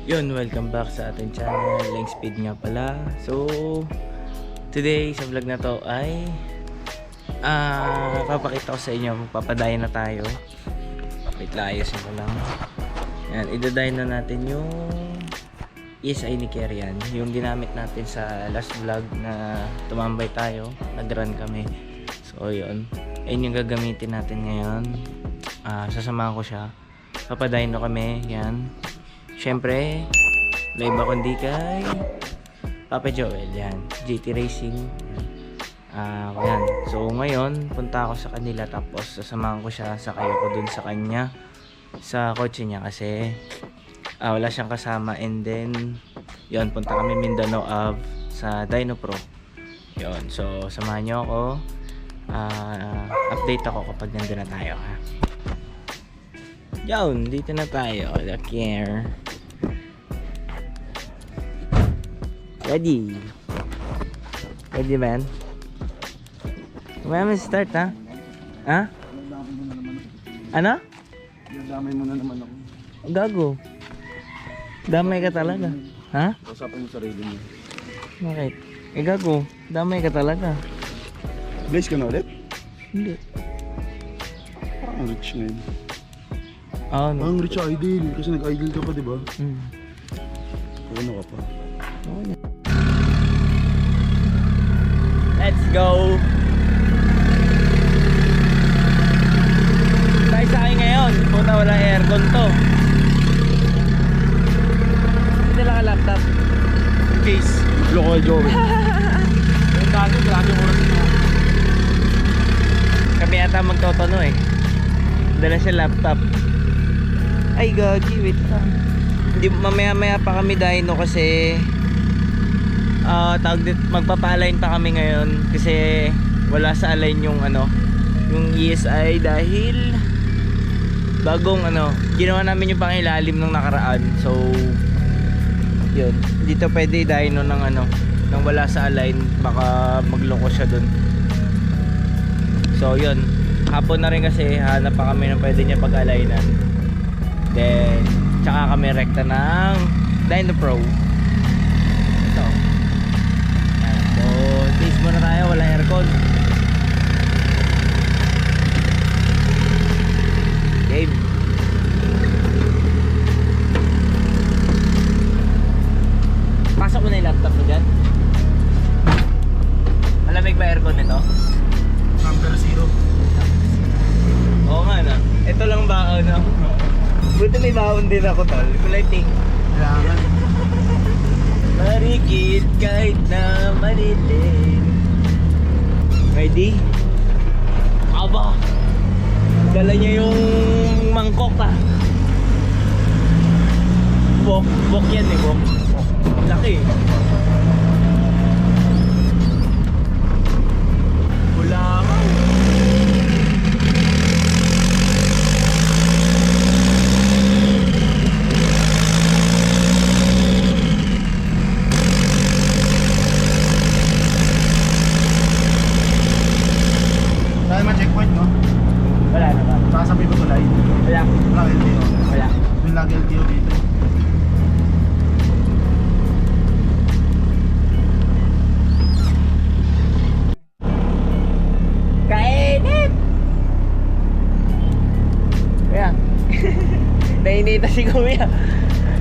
Yun, welcome back sa ating channel, Leng Speed nga pala. So, today sa vlog na to ay papakita ko sa inyo, magpapadayan na tayo. Wait lang, ayusin ko lang. Yan, idadayan na natin yung ESI ni Kerian, yung ginamit natin sa last vlog na tumambay tayo, nag-run kami. So, yun, ayun yung gagamitin natin ngayon. Sasamahan ko siya, papadayan na kami, yan. Siyempre, live ako hindi kay Papa Joel, yan, GT Racing, yan. Yan. So ngayon, punta ako sa kanila tapos sasamahan ko siya, sakay ako dun sa kanya, sa kotse niya kasi wala siyang kasama, and then yun, punta kami Mindanao Ave sa Dyno Pro. Yun, so samahan niyo ako, update ako kapag nandun na tayo, ha. Yun, dito na tayo, the care. Ready? Ready, man? Kumaya mo start, ha? Ha? Ano? Damay mo na naman ako. Gago. Damay ka talaga. Ha? Usapan mo sarili mo. Bakit? Gago. Damay ka talaga. Blaze ka na ulit? Hindi. Parang rich ngayon. No. Parang rich idol. Kasi nag-idol ka pa, di ba? Ano ka pa? Okay. Let's go! Tayo sa akin ngayon. Puta, walang aircon to. Hindi lang ka laptop. Case. Local Joey. Yung dati, grabe yung oras mo. Kami ata magtotono eh. Dala siya laptop. Ay gagi, wait lang. Hindi, mamaya pa kami dyno kasi magpapalain pa kami ngayon kasi wala sa align yung yung ESI dahil bagong ginawa namin yung pangilalim ng nakaraan. So yun, dito pwede dyno ng nang wala sa align, baka magloko siya dun. So yun, hapon na rin kasi hanap pa kami ng pwede niya pag-alignan. Then tsaka kami rekta ng Dyno Pro. Ito. So taste muna tayo, wala aircon. Game. Pasok mo na yung laptop mo dyan. Malamig ba aircon nito? Number 0. Oo nga na. Ito lang ba buti may baon din ako, tol. Kuliting. Kailangan. Marikit kahit na manitin. Ready? Aba! Dala niya yung mangkok, Bok yan eh, bok. Laki. Bulahaw. Dahil ma-checkpoint, no? Wala naman. Sasabi ko tulay. Wala. Wala LTO. Wala. Yung lagi LTO dito. Kainit! Kuya. Nainita si Kuya.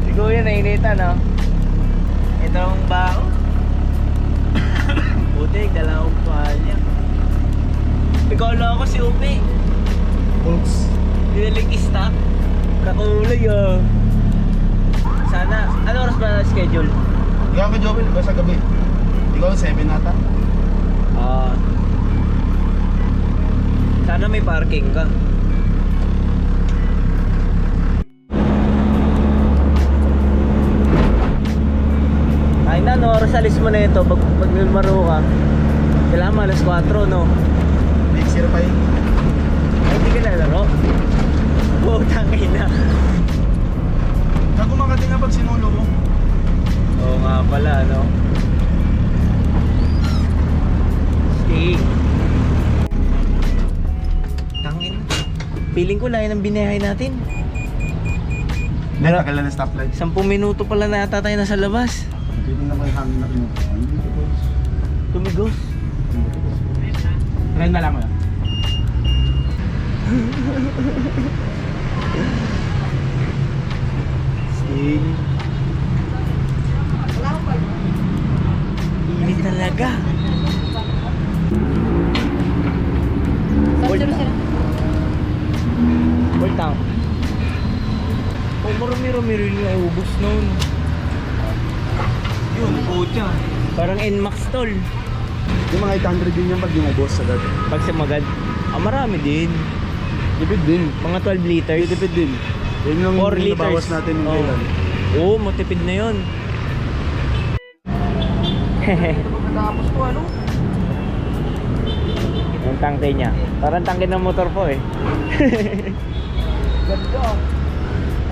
Si Kuya nainita, no? Itong bao. Buti, dala akong tuwalya. Ikaw lang ako si Umi. Oops. Dinalig stock. Kakulay, Sana, ano oras ba na schedule? Ikaw ka Joey, ba sa gabi? Ikaw 7 ata? Sana may parking ka. Ay na, no oras alis mo na ito pag nilmaro ka. Kailangan alas 4, no? Next year pa yun. Ay, hindi ka nalaro? Putang ina. Nagkumakati nga pag sinulo mo. Oo nga pala, no? Stig. Tangin. Feeling ko layo ng binahay natin. Hindi, tagal na ng stoplight. 10 minuto pala na yata tayo nasa labas. Hindi na may hangin na kinukuha. Tumigos. Try na lang mo. Sting. Init talaga. Hold down. Oh, marami-rami rin yung ubos noon. Yun, pucha. Parang NMAX tol. Yung mga 800 din yan pag yung ubos sa dati. Pag sumagad. Marami din. Tipid din. Mga 12 liters. Tipid din. Yun yung 4 liters. nabawas natin yung kailan. Oo, matipid na yun. Tapos ko ano? Yung tangke niya. Parang tangke ng motor po eh. Ganda.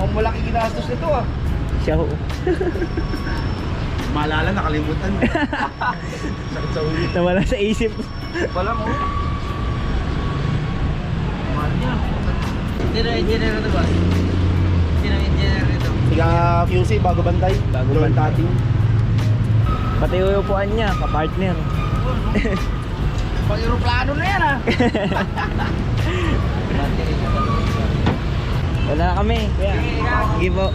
Ang malaki ginastos nito ah. Siya ho. Maalala, nakalimutan. Sakit sa ulit. Nawala sa isip. Wala mo. Mahal niya. Sino ang engineer ito ba? Sino ang engineer ito? Siga QC, bago bantay. Bago Drone bantay. cutting. Pati yung upuan niya, kapartner. Pag-aeroplano na yan ah. Wala na kami. Kuya. Sige po.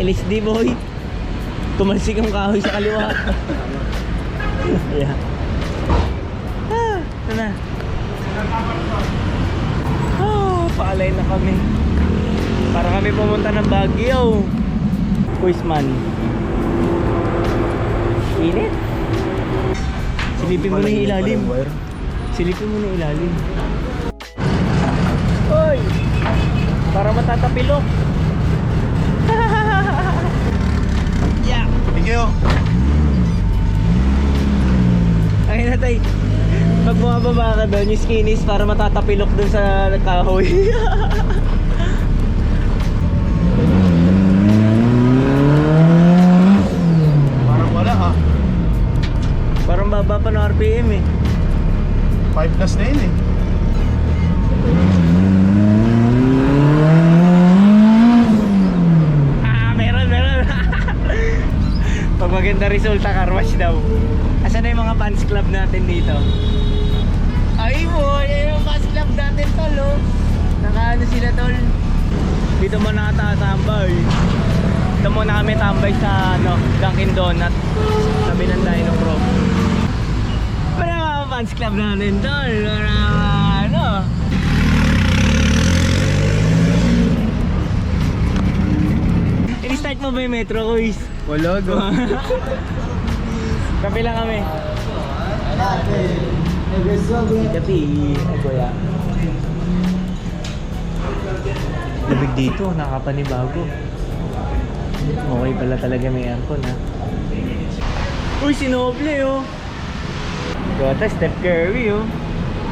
LSD boy. Tumalsik ang kahoy sa kaliwa. Yeah. Ito na. Paalay na kami. Para kami pumunta ng Baguio. Kuisman. Init. Silipin mo na yung ilalim. Silipin mo na yung ilalim. Hoy! Para matatapilok. Yeah. Thank you. Ay natay. Pag bumababa ka doon, yung skinis para matatapilok doon sa kahoy. Parang wala ha. Parang baba pa ng RPM eh. 5 plus na yun eh. Meron. Pag maganda resulta, car wash daw. Asan na yung mga fans club natin dito? Ay boy, yung fans club natin tol oh. Nakaano sila tol. Dito mo nakatatambay. Dito muna kami tambay sa Dunkin Donut. Sabi ng Dino Pro. Para mga fans club natin tol. Para ano. I-start mo ba yung Metro Quiz? Wala go. Kape lang kami. Kape. Ay kuya. Labig dito, nakapanibago. Okay pala talaga may aircon ha. Uy, si Noble oh. Gota, Steph Curry oh.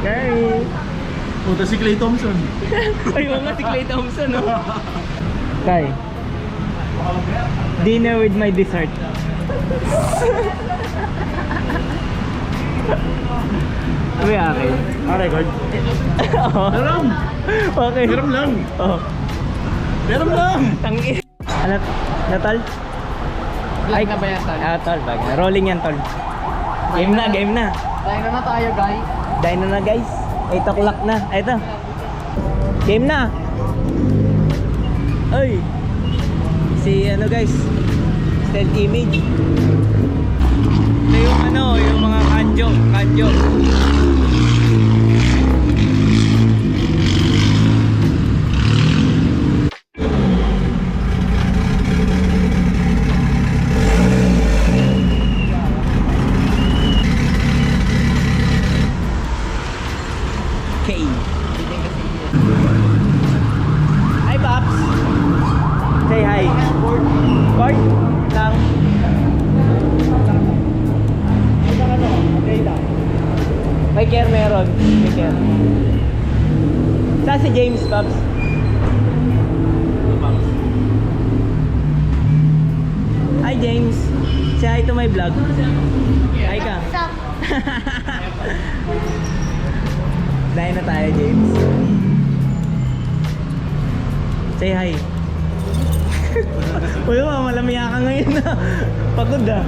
Curry. Punta si Klay Thompson. Ay, mga si Klay Thompson oh. Tay. Dinner with my dessert. Ano yung akin? Record. Oo. Meron. Okay. Meron lang. Oo. Meron lang. Tangi. Ano? Natal? Vlog na ba yan tol? Tol. Bag na. Rolling yan, tol. Game na, game na. Tayo na tayo guys. Dino na, guys. 8 o'clock na. Ito. Game na. Ay. Si ano, guys. Stealth image. Ito yung ano, yung mga kanjo. Kanjo. Okay. Hi, Pops. Say hi. Board lang. Care meron. May care. Saan si James, Pops? Hi, James. Say hi to my vlog. Hi ka. What's up? Dahil na tayo, James. Say hi. Uy, malamaya ka ngayon na. Pagod ah.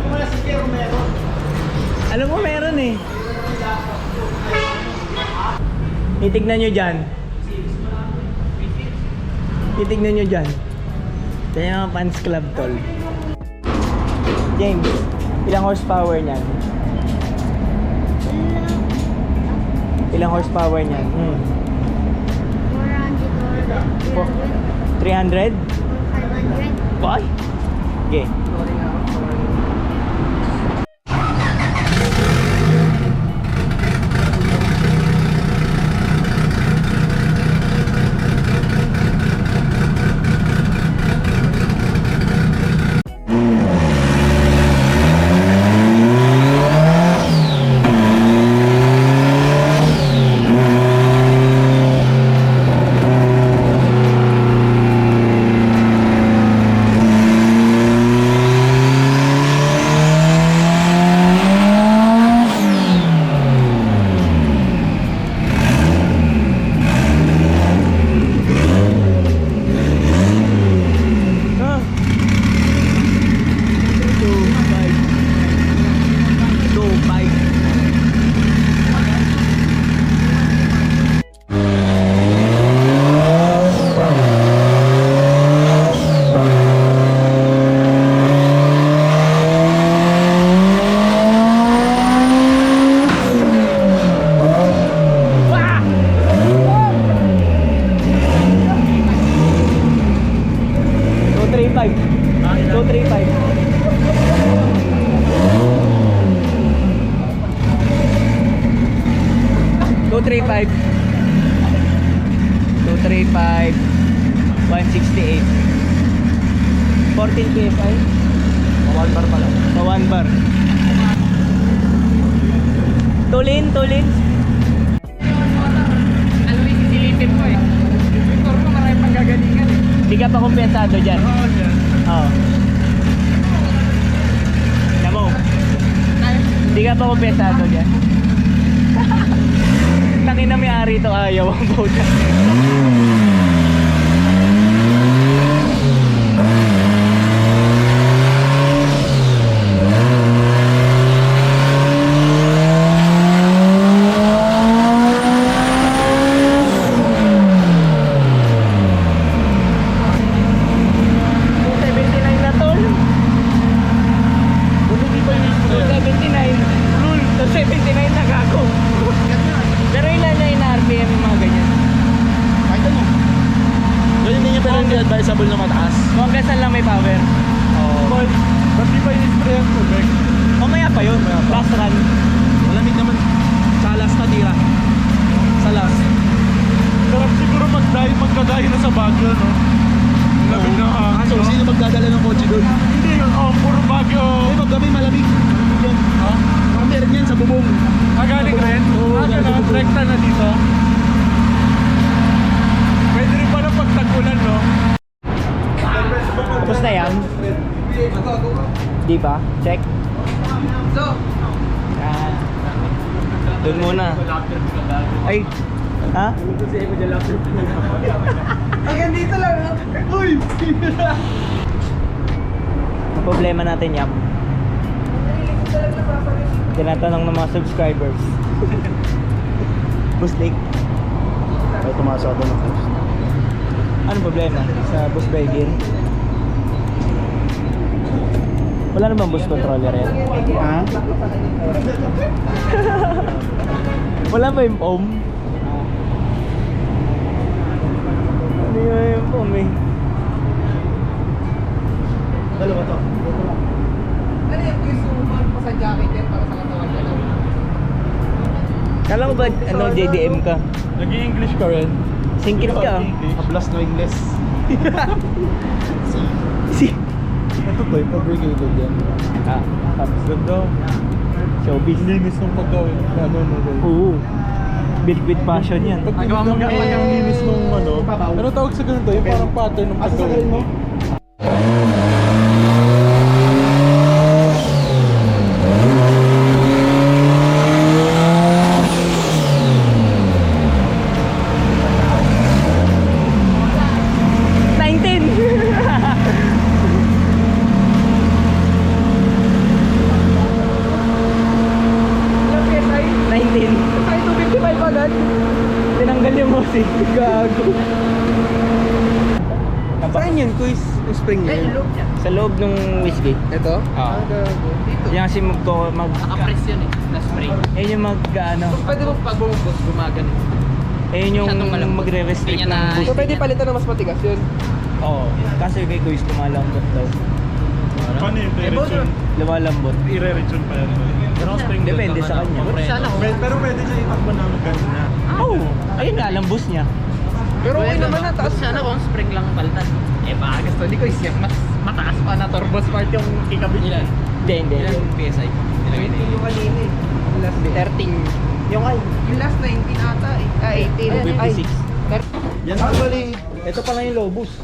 Alam mo meron eh. Titignan nyo dyan. Titignan nyo dyan. Ito yung fans club tol. James, ilang horsepower niyan? Ilang horsepower niyan? 300? 400 or 500. Boy? Okay. Ah. 235 168 14 PSI 1 bar pala 1 bar tulin Ano yung silipin mo eh. Victor mo marami pang gagalingan eh. di ka pa kumpensado dyan oo Namo di ka pa kumpensado dyan tangin na may-ari ito ayaw ang bauta advisable na mataas. kung hanggang saan lang may power Boy, ba't di pa in-spray ang tubig? mamaya pa yun last run Malamig naman. Sa last na tira. Sa last. Sarap siguro magdadayo na sa Baguio, no? Malamig na hangin. So, sino magdadala ng kotse doon? Hindi, puro Baguio. Eh, paggabi malamig. Yan. Ha? Meron yan sa bubong. Galing rin? Oo, galing. Rekta na dito. Pwede rin pala pag tag-ulan, no? tapos na yan di ba? Check doon muna ay ha? Hanggang dito lang. Uy! ang problema natin yan tinatanong ng mga subscribers Bus Lake Ay, tumasado na post. anong problema sa bus Belgian? Wala na bang bus controller yan? Ha? Wala ba yung foam? Hindi ba yung foam eh? Dalawa to. Ano yung suman pa sa jacket yan para sa katawan ka lang? Kala ko ba ano, JDM ka? Nag-i-English ka rin. Singkit ka. Ablas na English. Si... Ito to, fabricated yan. Ah, tapos ganda. Showbiz. Linis ng paggawin. Ano. Oo. Built with passion yan. Pag tinignan mo yung linis nung ano. Ano tawag sa ganito? Yung parang pattern ng paggawin mo. Ay, 255 agad. Tinanggal yung hose. Gago. Saan yun, Kuis? Yung spring niya yun? Sa loob ng whiskey. Ito? Oo. Dito. Yan kasi Nakapress yun eh, na spring. Yun yung ano. Pwede mo pag bumubos, gumagano. Yun yung Masyadong malambot. magre-restrict Hindi niya ng na- boost. So, pwede palitan ng mas matigas yun? Oo. Kasi kay Kuis lumalambot daw. Paano yung direction? Lumalambot. I-re-return pa yan. Pero ang spring Depende sa kanya. Sana ko. Pero pwede siya itakbo na maganda na. Oo. Ayun nga, lambos niya. Pero okay naman na, taas. Sana kung spring lang palitan. Eh baka gusto ni Kuis yan, mas mataas pa na turbo smart yung kikabit nila. Hindi. Ilan PSI? Yung kanina eh. Last 13. Yung last 19 ata eh. 18. 56. Yan actually. Ito pala yung low boost.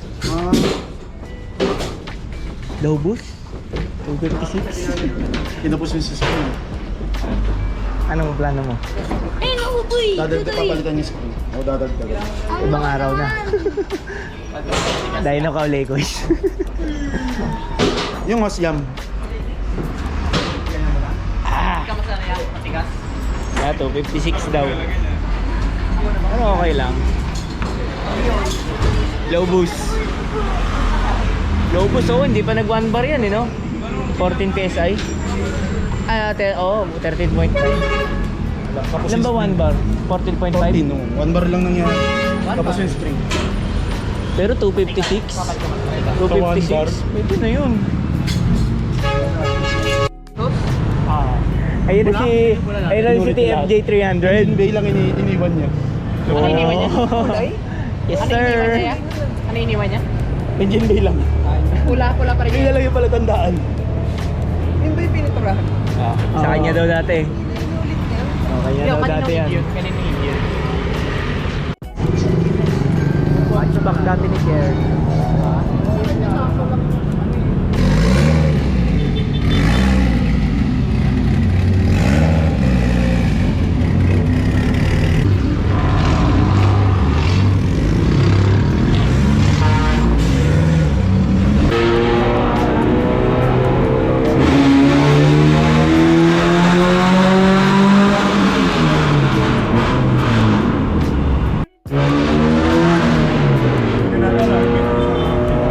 Low boost? 256. Kinapos yung screen. Anong plano mo? Dadagdag papalitan yung screen. O dadagdag. Ibang araw na. Dahil na kaulay ko. Yung Osyam. Kamasana yan, matigas. Kaya 256 daw. Ano okay lang? Low boost. Low boost, oh, hindi pa nag 1 bar yan, no? 14 PSI. 13.5. Ilan ba 1 bar? 14.5? 14 no. 1 bar lang nangyari. Tapos yung spring. Pero 256? 256? Pwede na yun. Ayun na si TFJ 300. Engine bay lang iniwan niya. Ano iniwan niya? Kulay? Yes, Ano sir. iniwan niya? Ano iniwan niya? Engine bay lang. Pula-pula pa rin Kaya lang yung palatandaan. Yung ba yung piniturahan? Sa kanya daw dati. Kanya daw dati yan. Kanina yun. Hatchback dati ni Kier.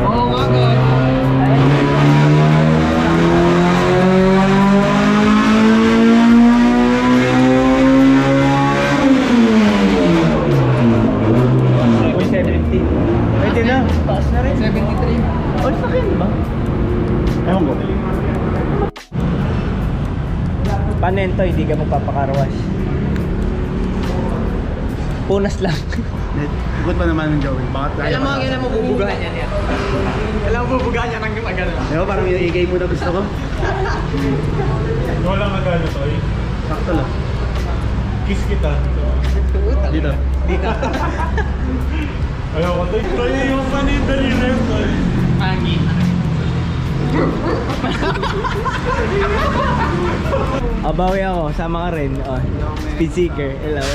Oo nga, God. Pwede na. Taas na rin. 73. All sa akin ba? Ewan ko. Paano yun to? Hindi ka magpapakarwash. Punas lang. Ikot pa naman ng Joey. Bakit tayo? Alam mo, kailan mo bubugahan yan yan. Kailan mo bubugahan yan ng gumagano. Diba parang yung igay mo na gusto ko? Wala nga gano to eh. Sakto lang. Kiss kita. Dito. Ayoko to. Ito yung panidali na yun to eh. Pangit. Bawi ako. Sama ka rin. Speed seeker. Hello.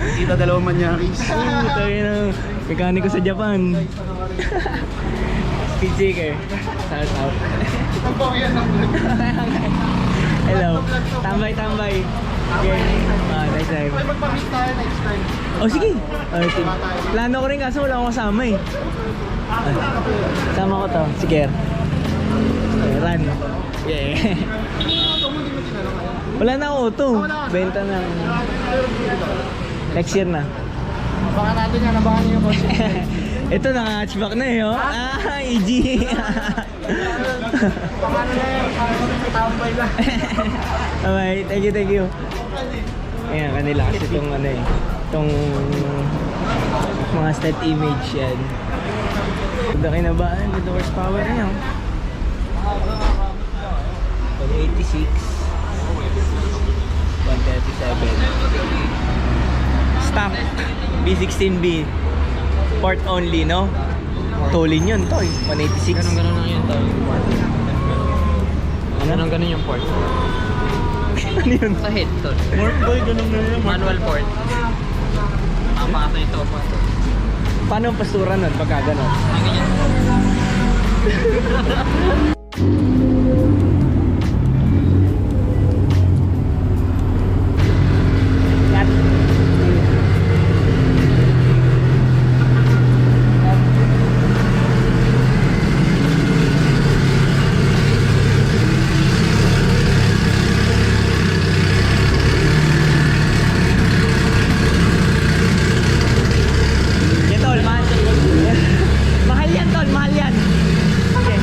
Kita dalawang manyaris. Ito yun. Mekaniko sa Japan. Speed seeker. Shout out. Hello. Tambay. Okay. Next time. Magpamit tayo next time. Oh, sige. Plano ko rin kaso wala akong kasama eh. Sama ko to. Si Kier. Run. Yeah. Wala na ako auto. Benta na. Next year na. Baka natin yan, nabahan niyo yung kotse. Ito naka-hatchback na eh, oh. EG. Pangano na yan, tambay lang. Alright, thank you. Ayan, kanila kasi itong ano eh. Itong mga stat image yan. Ganda kinabaan, ganda horsepower niya. 86. Stock B16B. Port only, no? Tolin yun, Toy. 186. Ganun lang yun to. Ganun yung port. Ano yun? Sa head to. Mark boy, ganun na yun. Manual port. Mapakasa ito po. Paano ang pastura nun pagka gano'n? Ang ganyan. Cut. Yan, Tol, mahal. Mahal yan, Tol, mahal yan. Okay.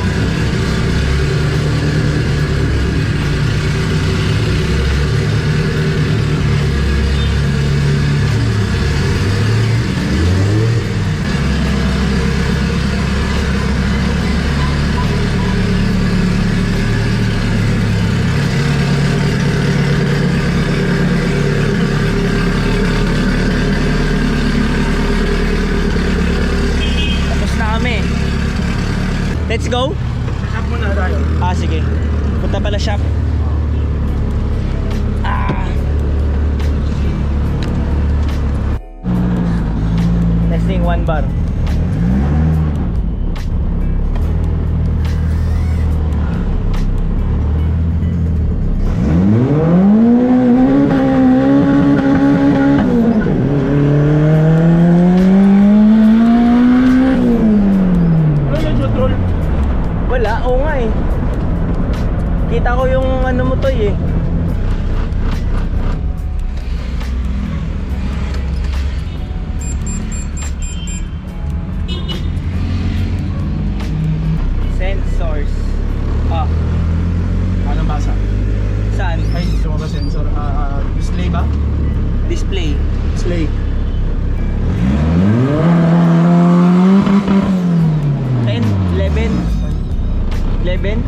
Tapos na kami. Let's go? Shop muna tayo. Ah, sige. Punta pala shop. Ah. Testing 1 bar. Ano yung control? Wala, oo nga eh. Kita ko yung ano mo to eh. Sensors. Ah, Anong basa? saan? Ay, gusto mo ba sensor? Display ba? Display. Display. 10, 11. 11.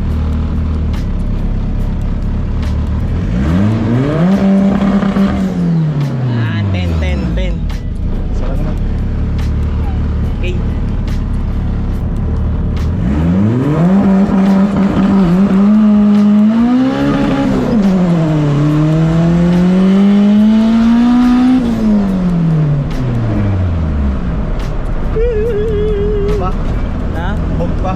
Ah, 10, 10, 10. Sarap naman. Okay. Pa? Ha? Hog pa?